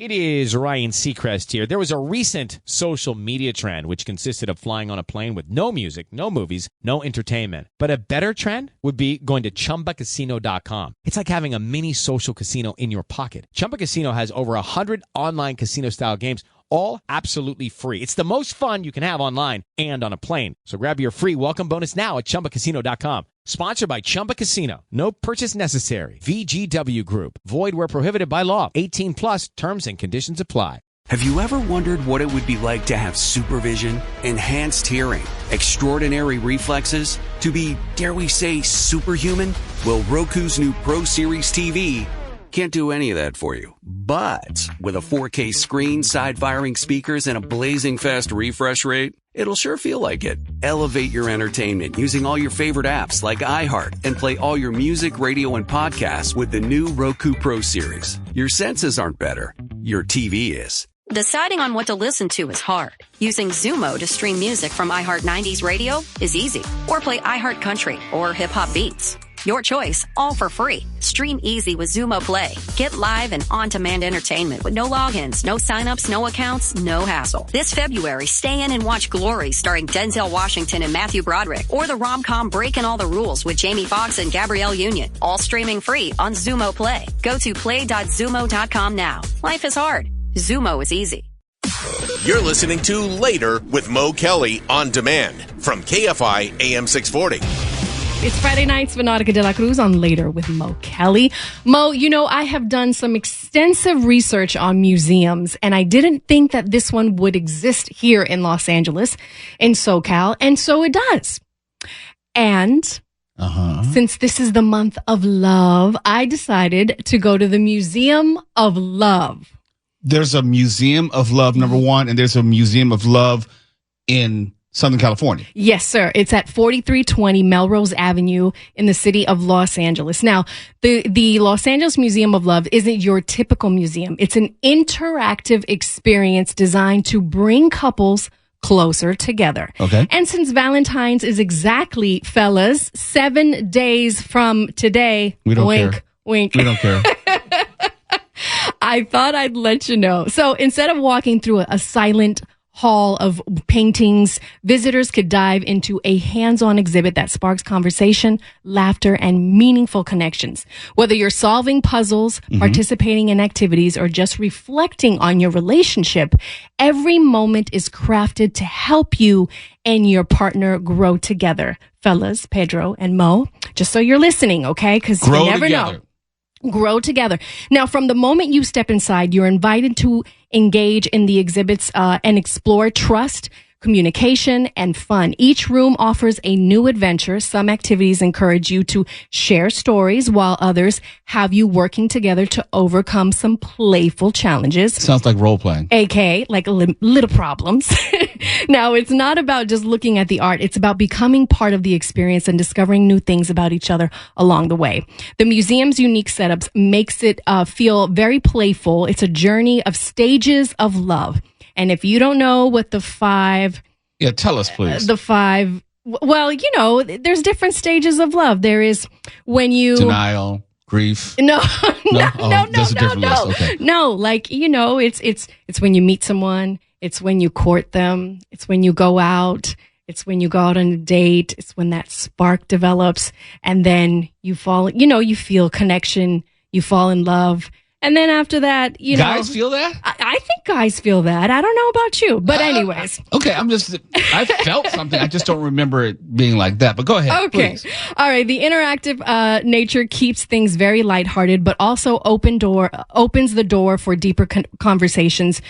It is Ryan Seacrest here. There was a recent social media trend which consisted of flying on a plane with no music, no movies, no entertainment. But a better trend would be going to ChumbaCasino.com. It's like having a mini social casino in your pocket. Chumba Casino has over 100 online casino-style games, all absolutely free. It's the most fun you can have online and on a plane. So grab your free welcome bonus now at ChumbaCasino.com. Sponsored by Chumba Casino. No purchase necessary. VGW Group. Void where prohibited by law. 18 plus terms and conditions apply. Have you ever wondered what it would be like to have supervision, enhanced hearing, extraordinary reflexes, to be, dare we say, superhuman? Well, Roku's new Pro Series TV can't do any of that for you. But with a 4K screen, side-firing speakers, and a blazing fast refresh rate, it'll sure feel like it. Elevate your entertainment using all your favorite apps like iHeart and play all your music, radio, and podcasts with the new Roku Pro Series. Your senses aren't better. Your TV is. Deciding on what to listen to is hard. Using Zumo to stream music from iHeart 90s radio is easy. Or play iHeart Country or Hip Hop Beats. Your choice, all for free. Stream easy with Zumo Play. Get live and on-demand entertainment with no logins, no signups, no accounts, no hassle. This February, stay in and watch Glory starring Denzel Washington and Matthew Broderick, or the rom-com Breaking All the Rules with Jamie Foxx and Gabrielle Union. All streaming free on Zumo Play. Go to play.zumo.com now. Life is hard. Zumo is easy. You're listening to Later with Mo Kelly on demand from KFI AM 640. It's Friday nights with Nautica de la Cruz on Later with Mo Kelly. Mo, you know, I have done some extensive research on museums, and I didn't think that this one would exist here in Los Angeles, in SoCal, and so it does. And since this is the month of love, I decided to go to the Museum of Love. There's a Museum of Love, number one, and there's a Museum of Love in Southern California. Yes, sir. It's at 4320 Melrose Avenue in the city of Los Angeles. Now, the Los Angeles Museum of Love isn't your typical museum. It's an interactive experience designed to bring couples closer together. Okay. And since Valentine's is exactly, fellas, 7 days from today, we don't care. Wink. We don't care. I thought I'd let you know. So instead of walking through a silent hall of paintings, visitors could dive into a hands-on exhibit that sparks conversation, laughter, and meaningful connections. Whether you're solving puzzles, participating in activities, or just reflecting on your relationship, every moment is crafted to help you and your partner grow together. Fellas, Pedro and Mo, just so you're listening, okay? Because you never know. Grow together. Now, from the moment you step inside, you're invited to engage in the exhibits and explore trust, communication, and fun. Each room offers a new adventure. Some activities encourage you to share stories, while others have you working together to overcome some playful challenges. Sounds like role-playing. AKA, like little problems. Now, it's not about just looking at the art. It's about becoming part of the experience and discovering new things about each other along the way. The museum's unique setups makes it feel very playful. It's a journey of stages of love. And if you don't know what the five... Yeah, tell us, please. The five... Well, you know, there's different stages of love. There is when you... Denial, grief. No. Okay. No, like, you know, it's when you meet someone. It's when you court them. It's when you go out. It's when you go out on a date. It's when that spark develops. And then you fall, you know, you feel connection. You fall in love. And then after that, you know. Guys feel that? I think guys feel that. I don't know about you. But anyways. Okay, I felt something. I just don't remember it being like that. But go ahead, okay. Please. All right. The interactive nature keeps things very lighthearted, but also opens the door for deeper conversations.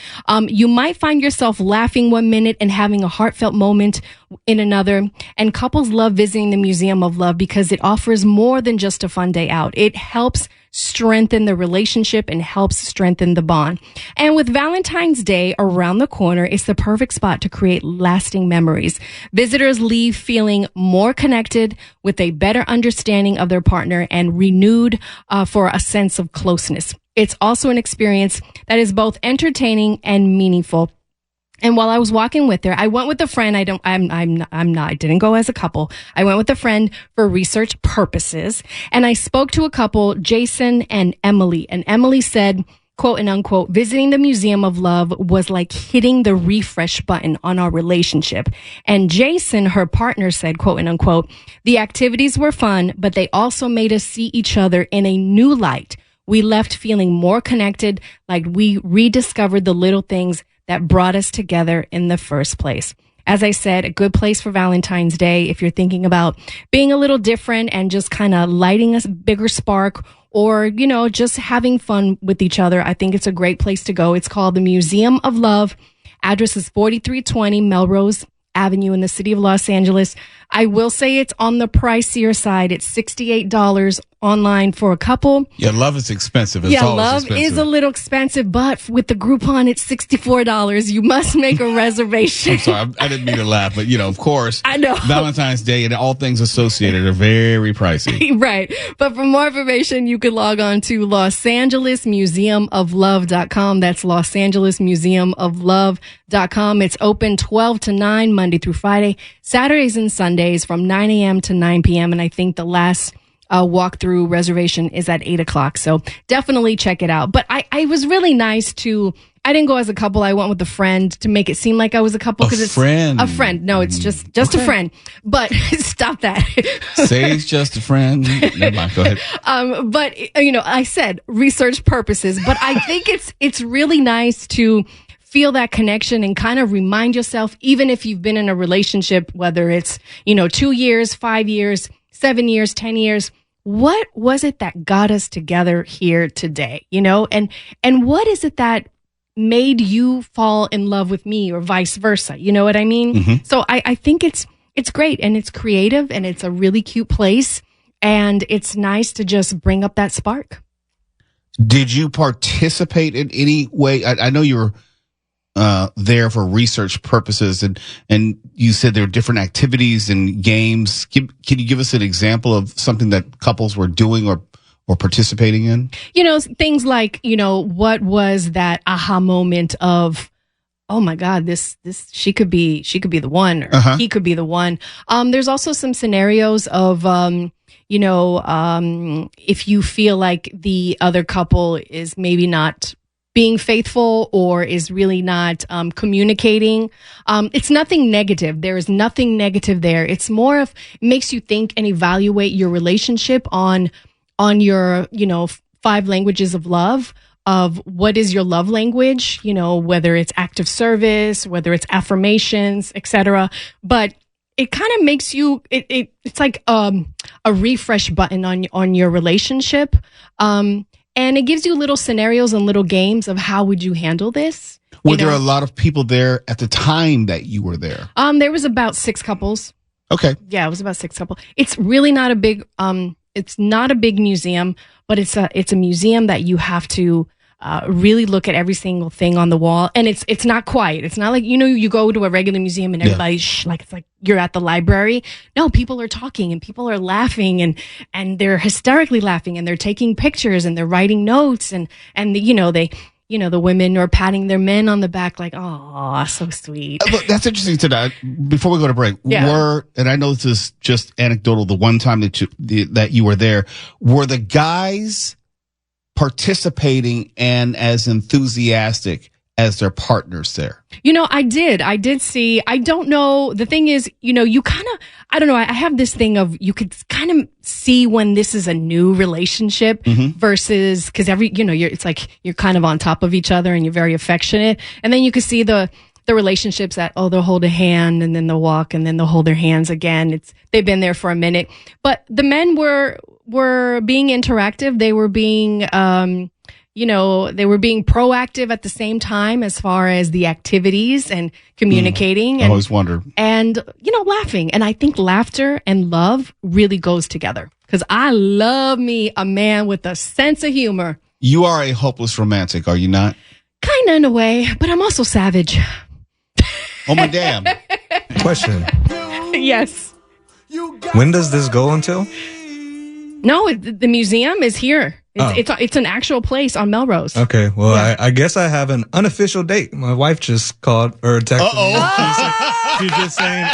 You might find yourself laughing one minute and having a heartfelt moment in another. And couples love visiting the Museum of Love because it offers more than just a fun day out. It helps strengthen the relationship and helps strengthen the bond. And with Valentine's Day around the corner, it's the perfect spot to create lasting memories. Visitors leave feeling more connected, with a better understanding of their partner, and renewed for a sense of closeness. It's also an experience that is both entertaining and meaningful. And while I was walking with her, I went with a friend. I didn't go as a couple. I went with a friend for research purposes. And I spoke to a couple, Jason and Emily. And Emily said, quote and unquote, visiting the Museum of Love was like hitting the refresh button on our relationship. And Jason, her partner, said, quote and unquote, the activities were fun, but they also made us see each other in a new light. We left feeling more connected, like we rediscovered the little things that brought us together in the first place. As I said, a good place for Valentine's Day if you're thinking about being a little different and just kind of lighting a bigger spark, or, you know, just having fun with each other. I think it's a great place to go. It's called the Museum of Love. Address is 4320 Melrose Avenue in the city of Los Angeles. I will say it's on the pricier side. It's $68 online for a couple. Yeah, love is expensive. It's love is a little expensive, but with the Groupon, it's $64. You must make a reservation. I'm sorry, I didn't mean to laugh, but, you know, of course, I know. Valentine's Day and all things associated are very pricey. Right. But for more information, you can log on to LosAngelesMuseumofLove.com. That's LosAngelesMuseumofLove.com. It's open 12 to 9, Monday through Friday, Saturdays and Sundays from 9 a.m. to 9 p.m. And I think the last walkthrough reservation is at 8 o'clock. So definitely check it out. But I was really nice to, I didn't go as a couple. I went with a friend to make it seem like I was a couple. Because it's friend. A friend. No, it's just okay. A friend. But stop that. Say it's just a friend. Never mind. Go ahead. But, you know, I said research purposes, but I think it's really nice to feel that connection and kind of remind yourself, even if you've been in a relationship, whether it's, you know, 2 years, 5 years, 7 years, 10 years, what was it that got us together here today? You know, and what is it that made you fall in love with me or vice versa? You know what I mean? Mm-hmm. So I think it's great, and it's creative, and it's a really cute place, and it's nice to just bring up that spark. Did you participate in any way? I know you were there for research purposes, and you said there were different activities and games. Can you give us an example of something that couples were doing or participating in? You know, things like, you know, what was that aha moment of, oh my God, this she could be the one, or he could be the one. There's also some scenarios of if you feel like the other couple is maybe not being faithful or is really not communicating. It's nothing negative. There is nothing negative there. It's more of, it makes you think and evaluate your relationship on your, 5 languages of love, of what is your love language, whether it's act of service, whether it's affirmations, etc. But it kind of makes you, it's like a refresh button on your relationship. And it gives you little scenarios and little games of how would you handle this. Were there a lot of people there at the time that you were there? There was about 6 couples. Okay. Yeah, it was about 6 couples. It's really not a big, it's not a big museum, but it's a museum that you have to really look at every single thing on the wall. And it's not quiet. It's not like, you go to a regular museum and everybody's like, it's like you're at the library. No, people are talking and people are laughing and they're hysterically laughing and they're taking pictures and they're writing notes and the women are patting their men on the back like, oh, so sweet. That's interesting to that. Before we go to break, and I know this is just anecdotal, the one time that you were there, were the guys participating and as enthusiastic as their partners there? I did see, I don't know. The thing is, you kind of, I don't know. I have this thing of, you could kind of see when this is a new relationship versus, cause it's like, you're kind of on top of each other and you're very affectionate. And then you can see the relationships that, they'll hold a hand and then they'll walk and then they'll hold their hands again. They've been there for a minute, but the men were being interactive. They were being, they were being proactive at the same time as far as the activities and communicating. I always wondered. And, laughing. And I think laughter and love really goes together, because I love me a man with a sense of humor. You are a hopeless romantic, are you not? Kind of in a way, but I'm also savage. Oh, my damn. Question. Yes. When does this go until? No, the museum is here. It's an actual place on Melrose. Okay, well, yeah. I guess I have an unofficial date. My wife just called or texted me. She's just saying,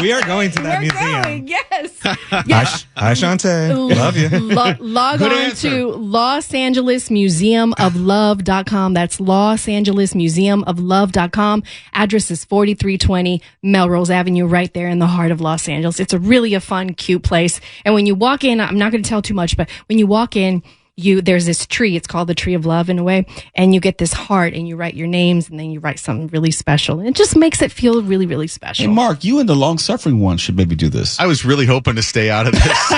we are going to that museum. Going, yes. Hi, Shantae. Love you. Log on to LosAngelesMuseumOfLove.com. That's LosAngelesMuseumOfLove.com. Address is 4320 Melrose Avenue, right there in the heart of Los Angeles. It's a really fun, cute place. And when you walk in, I'm not going to tell too much, but when you walk in, there's this tree. It's called the Tree of Love in a way. And you get this heart and you write your names and then you write something really special. And it just makes it feel really, really special. Hey, Mark, you and the long-suffering one should maybe do this. I was really hoping to stay out of this.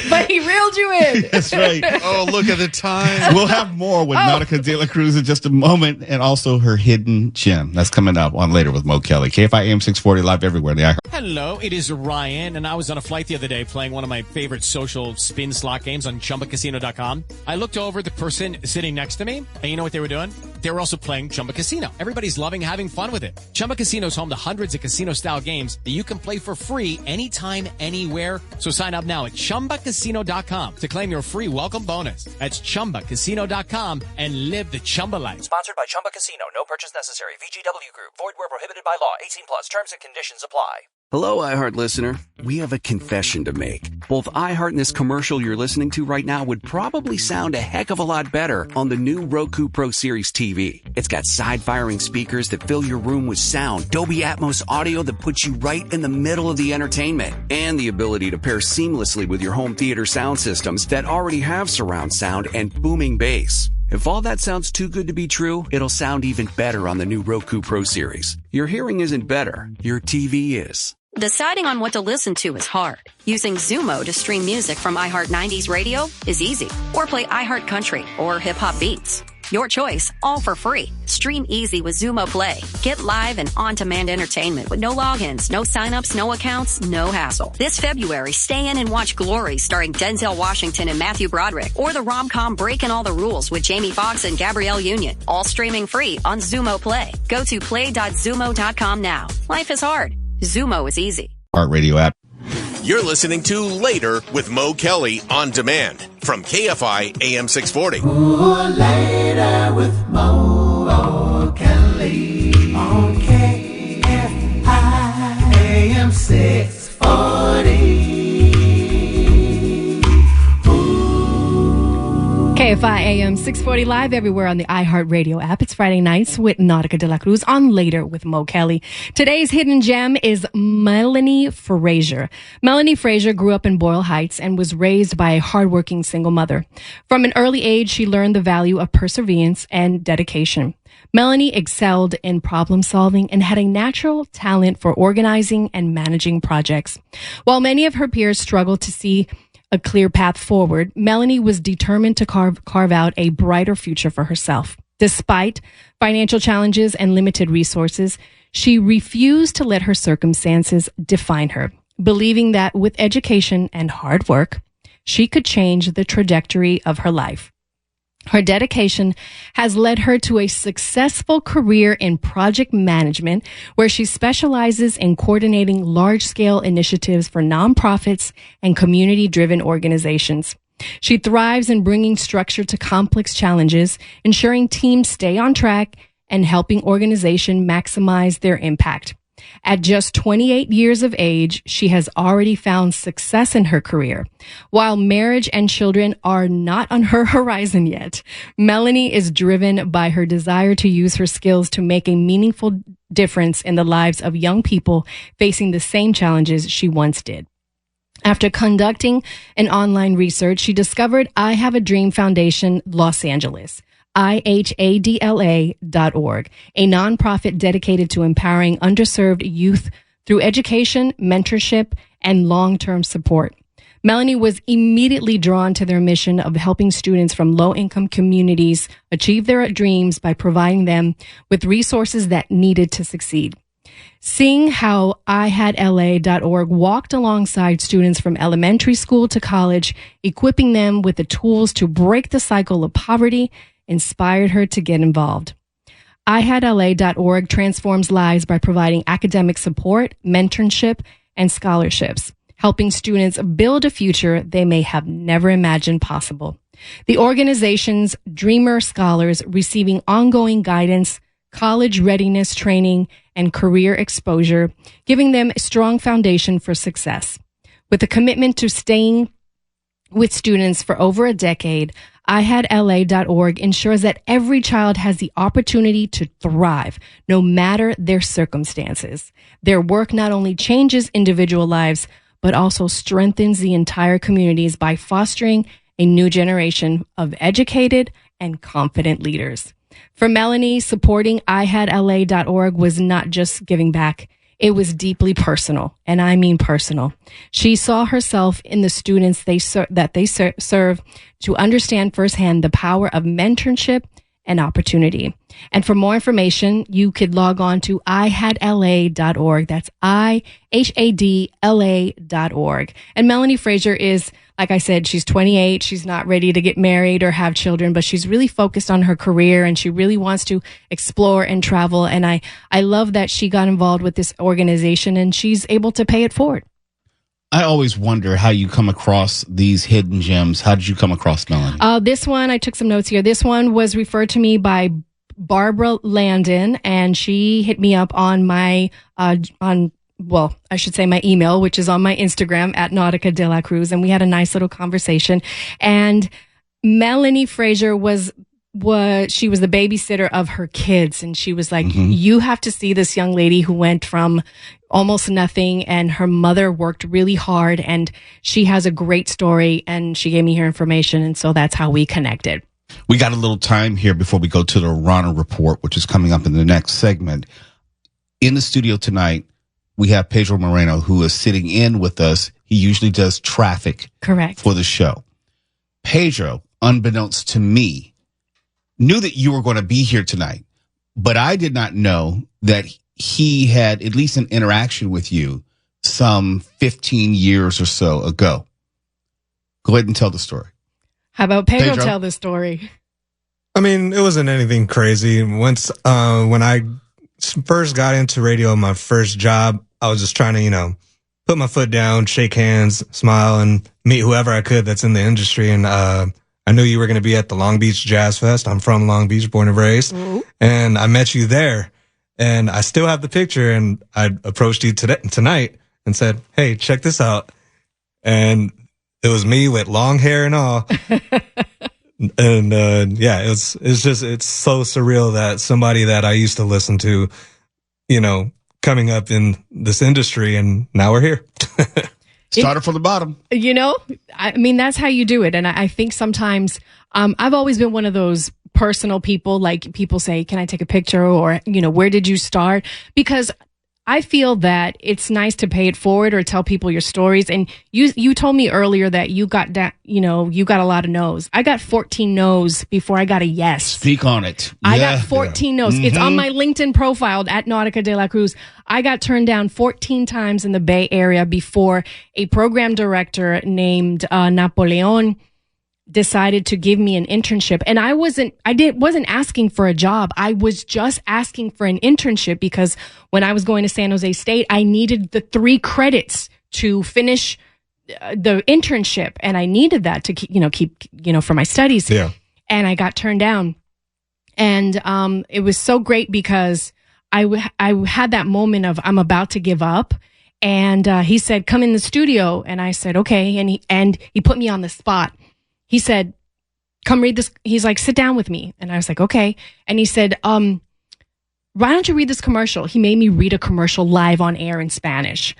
But he reeled you in. That's right. Oh, look at the time. We'll have more with Nautica De La Cruz in just a moment, and also her hidden gem. That's coming up on Later with Mo Kelly. KFI AM 640 live everywhere. Hello, it is Ryan, and I was on a flight the other day playing one of my favorite social spin slot games on ChumbaCasino.com. I looked over at the person sitting next to me, and you know what they were doing? They were also playing Chumba Casino. Everybody's loving having fun with it. Chumba Casino is home to hundreds of casino-style games that you can play for free anytime, anywhere. So sign up now at ChumbaCasino.com to claim your free welcome bonus. That's ChumbaCasino.com and live the Chumba life. Sponsored by Chumba Casino. No purchase necessary. VGW Group. Void where prohibited by law. 18 plus. Terms and conditions apply. Hello, iHeart listener. We have a confession to make. Both iHeart and this commercial you're listening to right now would probably sound a heck of a lot better on the new Roku Pro Series TV. It's got side-firing speakers that fill your room with sound, Dolby Atmos audio that puts you right in the middle of the entertainment, and the ability to pair seamlessly with your home theater sound systems that already have surround sound and booming bass. If all that sounds too good to be true, it'll sound even better on the new Roku Pro Series. Your hearing isn't better, your TV is. Deciding on what to listen to is hard. Using Zumo to stream music from iHeart 90s radio is easy. Or play iHeart Country or Hip Hop Beats. Your choice, all for free. Stream easy with Zumo Play. Get live and on-demand entertainment with no logins, no signups, no accounts, no hassle. This February, stay in and watch Glory starring Denzel Washington and Matthew Broderick, or the rom-com Breaking All the Rules with Jamie Foxx and Gabrielle Union. All streaming free on Zumo Play. Go to play.zumo.com now. Life is hard. Zumo is easy. Heart Radio app. You're listening to Later with Mo Kelly on demand from KFI AM 640. Ooh, Later with Mo Kelly on KFI AM 640. KFI AM 640 live everywhere on the iHeartRadio app. It's Friday nights with Nautica De La Cruz on Later with Mo Kelly. Today's hidden gem is Melanie Frazier. Melanie Frazier grew up in Boyle Heights and was raised by a hardworking single mother. From an early age, she learned the value of perseverance and dedication. Melanie excelled in problem solving and had a natural talent for organizing and managing projects. While many of her peers struggled to see a clear path forward, Melanie was determined to carve out a brighter future for herself. Despite financial challenges and limited resources, she refused to let her circumstances define her, believing that with education and hard work, she could change the trajectory of her life. Her dedication has led her to a successful career in project management, where she specializes in coordinating large-scale initiatives for nonprofits and community-driven organizations. She thrives in bringing structure to complex challenges, ensuring teams stay on track, and helping organizations maximize their impact. At just 28 years of age, she has already found success in her career. While marriage and children are not on her horizon yet, Melanie is driven by her desire to use her skills to make a meaningful difference in the lives of young people facing the same challenges she once did. After conducting an online research, she discovered I Have a Dream Foundation, Los Angeles. IHADLA.org, a nonprofit dedicated to empowering underserved youth through education, mentorship, and long-term support. Melanie was immediately drawn to their mission of helping students from low-income communities achieve their dreams by providing them with resources that needed to succeed. Seeing how IHADLA.org walked alongside students from elementary school to college, equipping them with the tools to break the cycle of poverty, inspired her to get involved. IHADLA.org transforms lives by providing academic support, mentorship, and scholarships, helping students build a future they may have never imagined possible. The organization's Dreamer Scholars receiving ongoing guidance, college readiness training, and career exposure, giving them a strong foundation for success. With a commitment to staying with students for over a decade, IHadLA.org ensures that every child has the opportunity to thrive, no matter their circumstances. Their work not only changes individual lives, but also strengthens the entire communities by fostering a new generation of educated and confident leaders. For Melanie, supporting IHadLA.org was not just giving back. It was deeply personal, and I mean personal. She saw herself in the students that they serve to understand firsthand the power of mentorship and opportunity. And for more information, you could log on to IHadLA.org. That's IHadLA.org. And Melanie Frazier is, like I said, she's 28. She's not ready to get married or have children, but she's really focused on her career and she really wants to explore and travel. And I love that she got involved with this organization and she's able to pay it forward. I always wonder how you come across these hidden gems. How did you come across Melanie? This one, I took some notes here. This one was referred to me by Barbara Landon, and she hit me up on my, I should say my email, which is on my Instagram at Nautica de la Cruz. And we had a nice little conversation. And Melanie Frazier she was the babysitter of her kids. And she was like, you have to see this young lady who went from almost nothing, and her mother worked really hard, and she has a great story, and she gave me her information. And so that's how we connected. We got a little time here before we go to the Rahner report, which is coming up in the next segment. In the studio tonight, we have Pedro Moreno, who is sitting in with us. He usually does traffic for the show. Pedro, unbeknownst to me, knew that you were going to be here tonight, but I did not know that he had at least an interaction with you some 15 years or so ago. Go ahead and tell the story. How about Pedro tell the story? I mean, it wasn't anything crazy. Once, when I first got into radio, my first job, I was just trying to, put my foot down, shake hands, smile, and meet whoever I could that's in the industry. And, I knew you were going to be at the Long Beach Jazz Fest. I'm from Long Beach, born and raised. And I met you there. And I still have the picture, and I approached you tonight and said, hey, check this out. And it was me with long hair and all. And, it's so surreal that somebody that I used to listen to, coming up in this industry, and now we're here. Started from the bottom. I mean, that's how you do it. And I think sometimes, I've always been one of those personal people, like people say, can I take a picture, or, where did you start? Because I feel that it's nice to pay it forward or tell people your stories. And you told me earlier that you got that, you got a lot of no's. I got 14 no's before I got a yes. Speak on it. I got 14 no's. It's on my LinkedIn profile at Nautica de la Cruz. I got turned down 14 times in the Bay Area before a program director named Napoleon decided to give me an internship. And I wasn't asking for a job. I was just asking for an internship because when I was going to San Jose State, I needed the 3 credits to finish the internship. And I needed that to keep for my studies. Yeah. And I got turned down. And, it was so great because I had that moment of I'm about to give up. And, he said, come in the studio. And I said, okay. And he put me on the spot. He said, come read this. He's like, sit down with me. And I was like, okay. And he said, why don't you read this commercial? He made me read a commercial live on air in Spanish.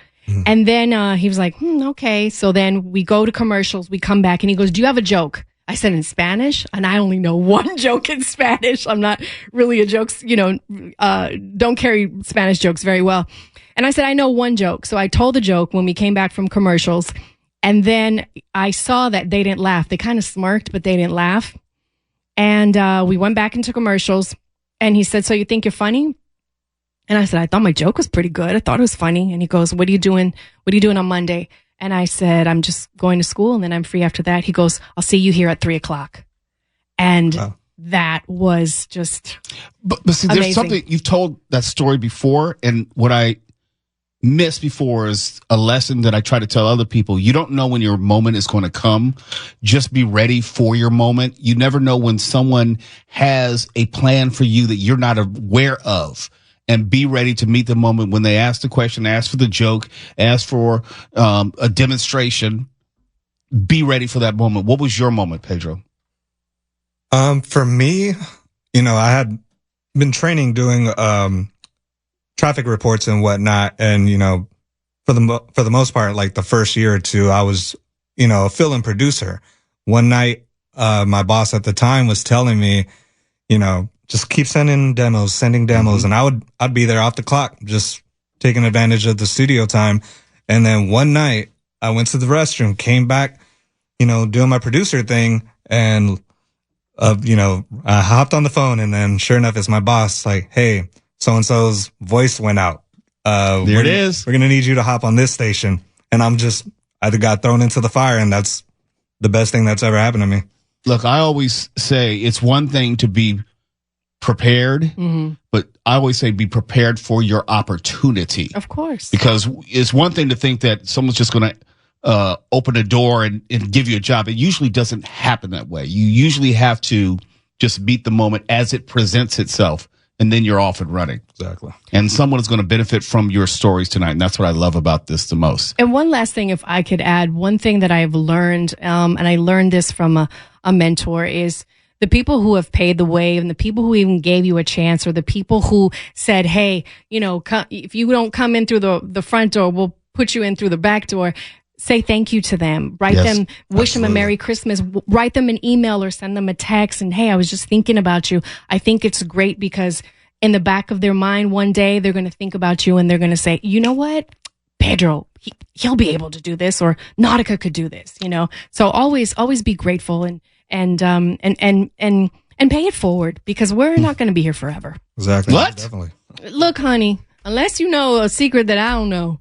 And then he was like, okay. So then we go to commercials. We come back and he goes, do you have a joke? I said, in Spanish? And I only know one joke in Spanish. I'm not really a jokes, don't carry Spanish jokes very well. And I said, I know one joke. So I told the joke when we came back from commercials. And then I saw that they didn't laugh. They kind of smirked, but they didn't laugh. And we went back into commercials. And he said, so you think you're funny? And I said, I thought my joke was pretty good. I thought it was funny. And he goes, what are you doing? What are you doing on Monday? And I said, I'm just going to school and then I'm free after that. He goes, I'll see you here at 3:00. And that was just But see, there's amazing. something, you've told that story before. And what I missed before is a lesson that I try to tell other people. You don't know when your moment is going to come. Just be ready for your moment. You never know when someone has a plan for you that you're not aware of. And be ready to meet the moment when they ask the question, ask for the joke, ask for a demonstration. Be ready for that moment. What was your moment, Pedro? For me, I had been training doing traffic reports and whatnot, and for the most part, like the first year or two, I was a fill-in producer. One night, my boss at the time was telling me, just keep sending demos, and I'd be there off the clock, just taking advantage of the studio time. And then one night, I went to the restroom, came back, doing my producer thing, and I hopped on the phone, and then sure enough, it's my boss, like, hey, so-and-so's voice went out. There it is. We're going to need you to hop on this station. And I got thrown into the fire, and that's the best thing that's ever happened to me. Look, I always say it's one thing to be prepared, but I always say be prepared for your opportunity. Of course. Because it's one thing to think that someone's just going to open a door and give you a job. It usually doesn't happen that way. You usually have to just meet the moment as it presents itself, and then you're off and running. Exactly. And someone is going to benefit from your stories tonight, and that's what I love about this the most. And one last thing, if I could add, one thing that I've learned, and I learned this from a mentor, is the people who have paid the way and the people who even gave you a chance, or the people who said, hey, if you don't come in through the front door, we'll put you in through the back door. Say thank you to them. Write them, wish them a Merry Christmas. Write them an email or send them a text. And hey, I was just thinking about you. I think it's great because in the back of their mind, one day they're going to think about you and they're going to say, you know what, Pedro, he'll be able to do this, or Nautica could do this. So always be grateful and pay it forward, because we're not going to be here forever. Exactly. What? Definitely. Look, honey, unless you know a secret that I don't know.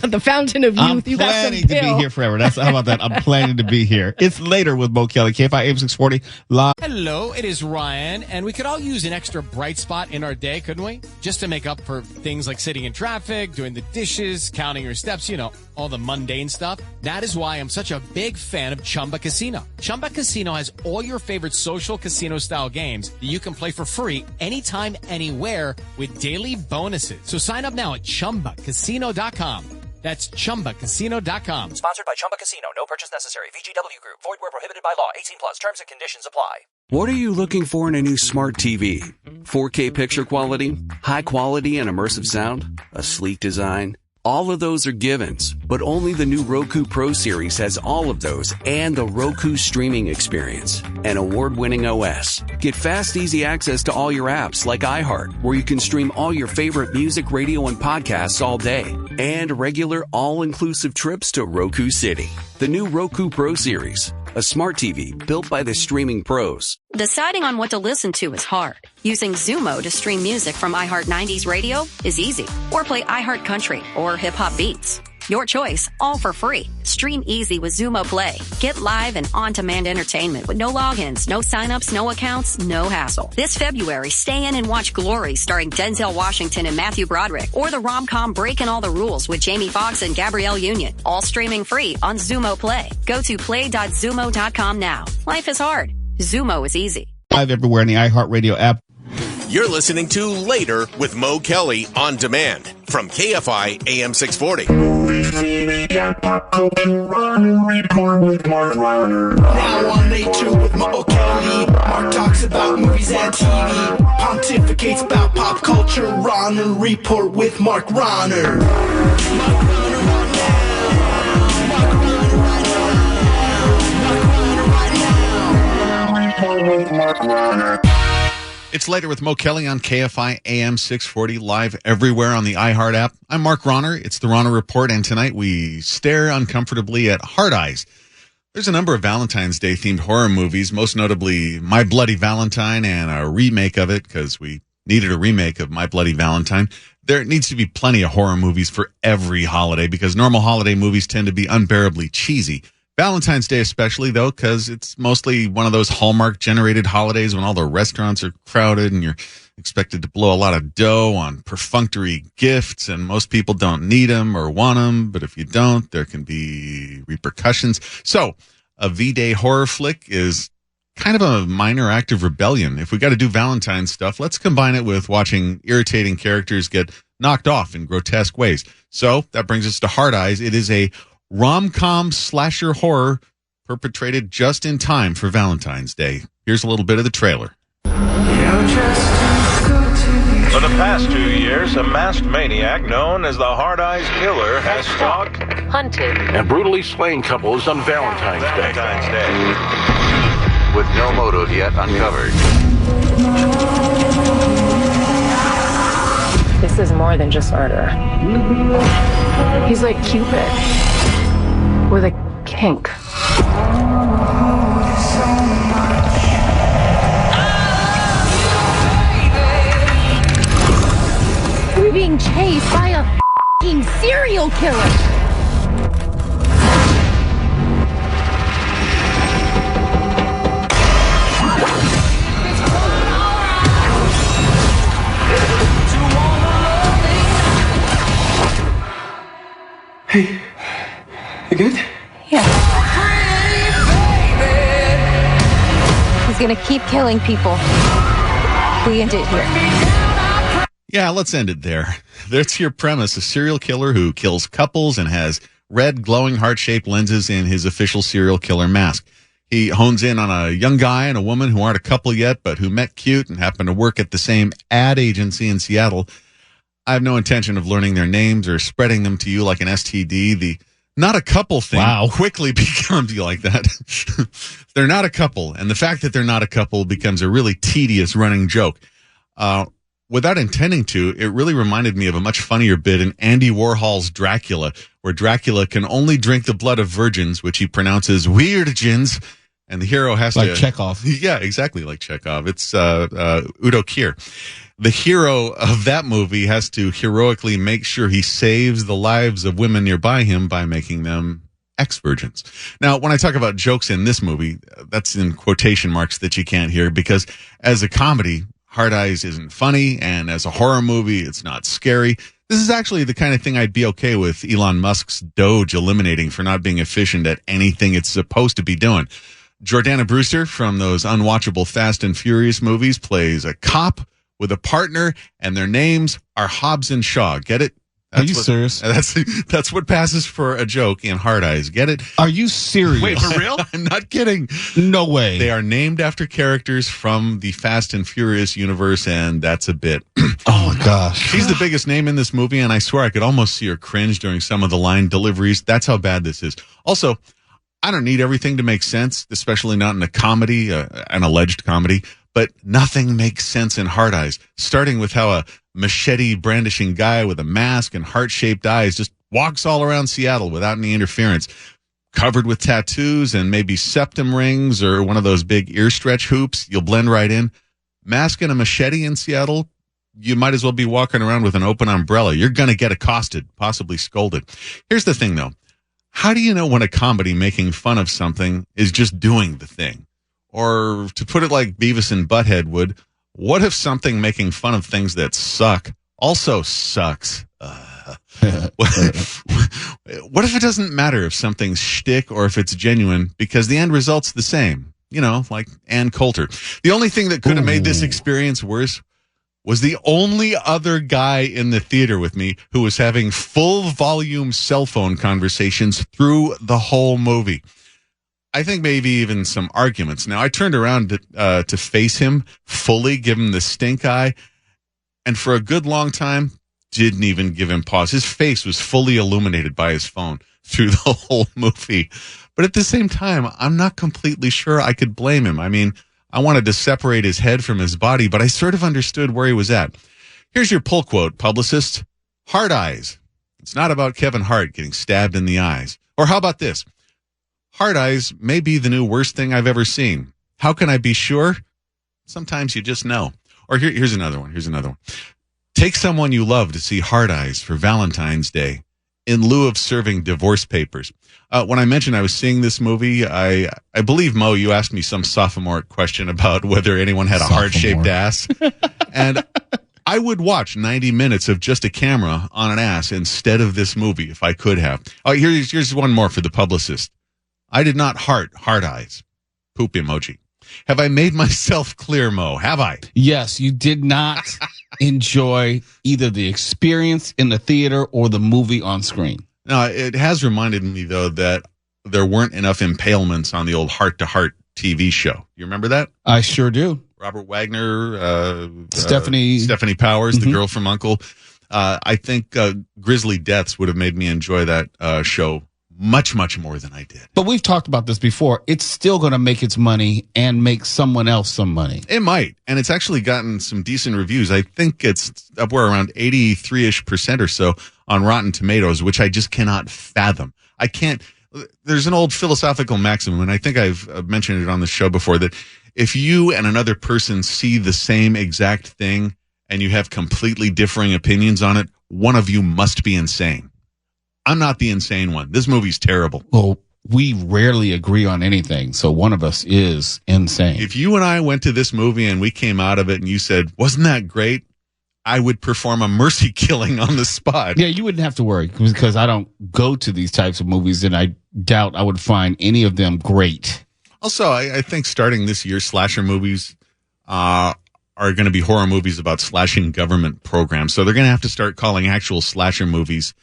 The fountain of youth. I'm planning to be here forever. How about that? I'm planning to be here. It's Later with Mo Kelly, KFI AM 640 live. Hello, it is Ryan, and we could all use an extra bright spot in our day, couldn't we? Just to make up for things like sitting in traffic, doing the dishes, counting your steps, all the mundane stuff. That is why I'm such a big fan of Chumba Casino. Chumba Casino has all your favorite social casino-style games that you can play for free anytime, anywhere, with daily bonuses. So sign up now at ChumbaCasino.com. That's ChumbaCasino.com. Sponsored by Chumba Casino. No purchase necessary. VGW Group. Void where prohibited by law. 18 plus. Terms and conditions apply. What are you looking for in a new smart TV? 4K picture quality? High quality and immersive sound? A sleek design? All of those are givens, but only the new Roku Pro Series has all of those and the Roku streaming experience, an award-winning OS. Get fast, easy access to all your apps like iHeart, where you can stream all your favorite music, radio, and podcasts all day, and regular all-inclusive trips to Roku City. The new Roku Pro Series, a smart TV built by the streaming pros. Deciding on what to listen to is hard. Using Zumo to stream music from iHeart 90s radio is easy. Or play iHeart Country or Hip Hop Beats. Your choice, all for free. Stream easy with Zumo Play. Get live and on-demand entertainment with no logins, no signups, no accounts, no hassle. This February, stay in and watch Glory starring Denzel Washington and Matthew Broderick, or the rom-com Breaking All the Rules with Jamie Foxx and Gabrielle Union. All streaming free on Zumo Play. Go to play.zumo.com now. Life is hard. Zumo is easy. Live everywhere in the iHeartRadio app. You're listening to Later with Mo Kelly on demand from KFI AM 640. Now on Later with Mo Kelly, Mark talks about movies and TV, pontificates about pop culture. Rahner Report with Mark Rahner. It's Later with Mo Kelly on KFI AM 640, live everywhere on the iHeart app. I'm Mark Rahner. It's the Rahner Report, and tonight we stare uncomfortably at Hard Eyes. There's a number of Valentine's Day themed horror movies, most notably My Bloody Valentine and a remake of it, because we needed a remake of My Bloody Valentine. There needs to be plenty of horror movies for every holiday, because normal holiday movies tend to be unbearably cheesy. Valentine's Day especially, though, because it's mostly one of those Hallmark-generated holidays when all the restaurants are crowded and you're expected to blow a lot of dough on perfunctory gifts, and most people don't need them or want them, but if you don't, there can be repercussions. So, a V-Day horror flick is kind of a minor act of rebellion. If we got to do Valentine's stuff, let's combine it with watching irritating characters get knocked off in grotesque ways. So, that brings us to Hard Eyes. It is a rom-com slasher horror perpetrated just in time for Valentine's Day. Here's a little bit of the trailer. For the past 2 years, a masked maniac known as the Hard Eyes Killer has stalked, hunted, and brutally slain couples on Valentine's Day. With no motive yet uncovered. This is more than just murder. He's like Cupid with a kink. We're being chased by a f***ing serial killer. Hey, you good? Yeah. He's gonna keep killing people. We end it here. Yeah, let's end it there. That's your premise. A serial killer who kills couples and has red glowing heart-shaped lenses in his official serial killer mask. He hones in on a young guy and a woman who aren't a couple yet, but who met cute and happen to work at the same ad agency in Seattle. I have no intention of learning their names or spreading them to you like an STD. The not a couple thing quickly becomes you like that. They're not a couple. And the fact that they're not a couple becomes a really tedious running joke. Without intending to, it really reminded me of a much funnier bit in Andy Warhol's Dracula, where Dracula can only drink the blood of virgins, which he pronounces weirdgins, and the hero has to... Like Chekhov. Yeah, exactly like Chekhov. It's Udo Kier. The hero of that movie has to heroically make sure he saves the lives of women nearby him by making them ex-virgins. Now, when I talk about jokes in this movie, that's in quotation marks that you can't hear, because as a comedy, Hard Eyes isn't funny, and as a horror movie, it's not scary. This is actually the kind of thing I'd be okay with Elon Musk's Doge eliminating for not being efficient at anything it's supposed to be doing. Jordana Brewster from those unwatchable Fast and Furious movies plays a cop with a partner, and their names are Hobbs and Shaw. Get it? Are you serious? That's what passes for a joke in Hard Eyes. Get it? Are you serious? Wait, for real? I'm not kidding. No way. They are named after characters from the Fast and Furious universe, and that's a bit. Oh, my gosh. She's the biggest name in this movie, and I swear I could almost see her cringe during some of the line deliveries. That's how bad this is. Also, I don't need everything to make sense, especially not in a comedy, an alleged comedy, but nothing makes sense in Hard Eyes, starting with how a machete-brandishing guy with a mask and heart-shaped eyes just walks all around Seattle without any interference, covered with tattoos and maybe septum rings or one of those big ear stretch hoops. You'll blend right in. Mask and a machete in Seattle, you might as well be walking around with an open umbrella. You're going to get accosted, possibly scolded. Here's the thing, though. How do you know when a comedy making fun of something is just doing the thing? Or to put it like Beavis and Butthead would, what if something making fun of things that suck also sucks? What if it doesn't matter if something's shtick or if it's genuine, because the end result's the same? You know, like Ann Coulter. The only thing that could have made this experience worse was the only other guy in the theater with me who was having full volume cell phone conversations through the whole movie. I think maybe even some arguments. Now, I turned around to face him fully, give him the stink eye, and for a good long time, didn't even give him pause. His face was fully illuminated by his phone through the whole movie. But at the same time, I'm not completely sure I could blame him. I mean, I wanted to separate his head from his body, but I sort of understood where he was at. Here's your pull quote, publicist. Hard Eyes. It's not about Kevin Hart getting stabbed in the eyes. Or how about this? Hard Eyes may be the new worst thing I've ever seen. How can I be sure? Sometimes you just know. Or here's another one. Take someone you love to see Hard Eyes for Valentine's Day in lieu of serving divorce papers. When I mentioned I was seeing this movie, I believe, Mo, you asked me some sophomore question about whether anyone had a heart-shaped ass. And I would watch 90 minutes of just a camera on an ass instead of this movie if I could have. Oh, here's one more for the publicist. I did not heart eyes. Poop emoji. Have I made myself clear, Mo? Have I? Yes, you did not enjoy either the experience in the theater or the movie on screen. No, it has reminded me, though, that there weren't enough impalements on the old Heart to Heart TV show. You remember that? I sure do. Robert Wagner, Stephanie Powers, the girl from Uncle. I think Grisly Deaths would have made me enjoy that show much, much more than I did. But we've talked about this before. It's still going to make its money and make someone else some money. It might. And it's actually gotten some decent reviews. I think it's up where around 83% or so on Rotten Tomatoes, which I just cannot fathom. I can't. There's an old philosophical maxim, and I think I've mentioned it on the show before, that if you and another person see the same exact thing and you have completely differing opinions on it, one of you must be insane. I'm not the insane one. This movie's terrible. Well, we rarely agree on anything, so one of us is insane. If you and I went to this movie and we came out of it and you said, wasn't that great? I would perform a mercy killing on the spot. Yeah, you wouldn't have to worry because I don't go to these types of movies, and I doubt I would find any of them great. Also, I think starting this year, slasher movies are going to be horror movies about slashing government programs. So they're going to have to start calling actual slasher movies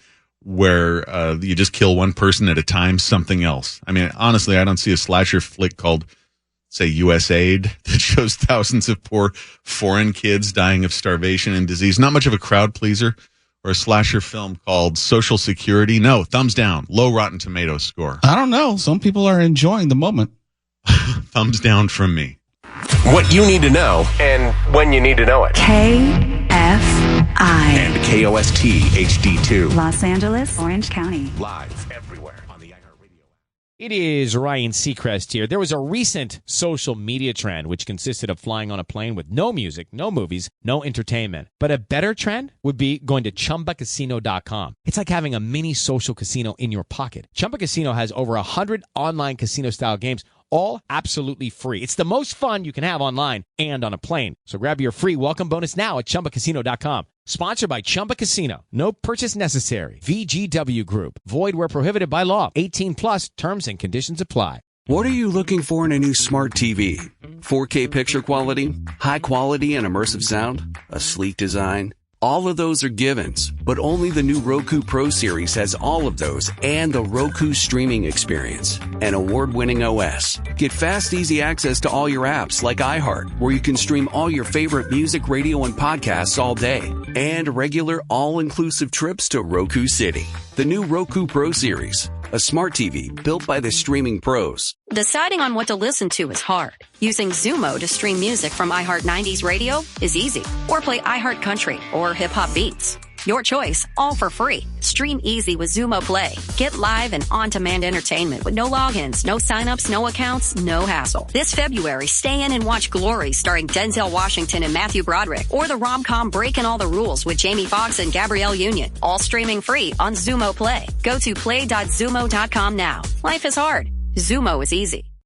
where you just kill one person at a time something else. I mean, honestly, I don't see a slasher flick called, say, USAID that shows thousands of poor foreign kids dying of starvation and disease. Not much of a crowd pleaser. Or a slasher film called Social Security. No, thumbs down. Low Rotten Tomatoes score. I don't know. Some people are enjoying the moment. Thumbs down from me. What you need to know and when you need to know it. KFI. And KOST HD2. Los Angeles, Orange County. Live everywhere on the iHeartRadio app. It is Ryan Seacrest here. There was a recent social media trend which consisted of flying on a plane with no music, no movies, no entertainment. But a better trend would be going to ChumbaCasino.com. It's like having a mini social casino in your pocket. Chumba Casino has over 100 online casino-style games, all absolutely free. It's the most fun you can have online and on a plane. So grab your free welcome bonus now at ChumbaCasino.com. Sponsored by Chumba Casino. No purchase necessary. VGW Group. Void where prohibited by law. 18 plus terms and conditions apply. What are you looking for in a new smart TV? 4K picture quality? High quality and immersive sound? A sleek design? All of those are givens, but only the new Roku Pro Series has all of those and the Roku streaming experience, an award-winning OS. Get fast, easy access to all your apps like iHeart, where you can stream all your favorite music, radio, and podcasts all day, and regular all-inclusive trips to Roku City. The new Roku Pro Series, a smart TV built by the streaming pros. Deciding on what to listen to is hard. Using Zumo to stream music from iHeart 90s radio is easy. Or play iHeart Country or Hip Hop Beats. Your choice, all for free. Stream easy with Zumo Play. Get live and on-demand entertainment with no logins, no signups, no accounts, no hassle. This February, stay in and watch Glory starring Denzel Washington and Matthew Broderick, or the rom-com Breaking All the Rules with Jamie Foxx and Gabrielle Union. All streaming free on Zumo Play. Go to play.zumo.com now. Life is hard. Zumo is easy.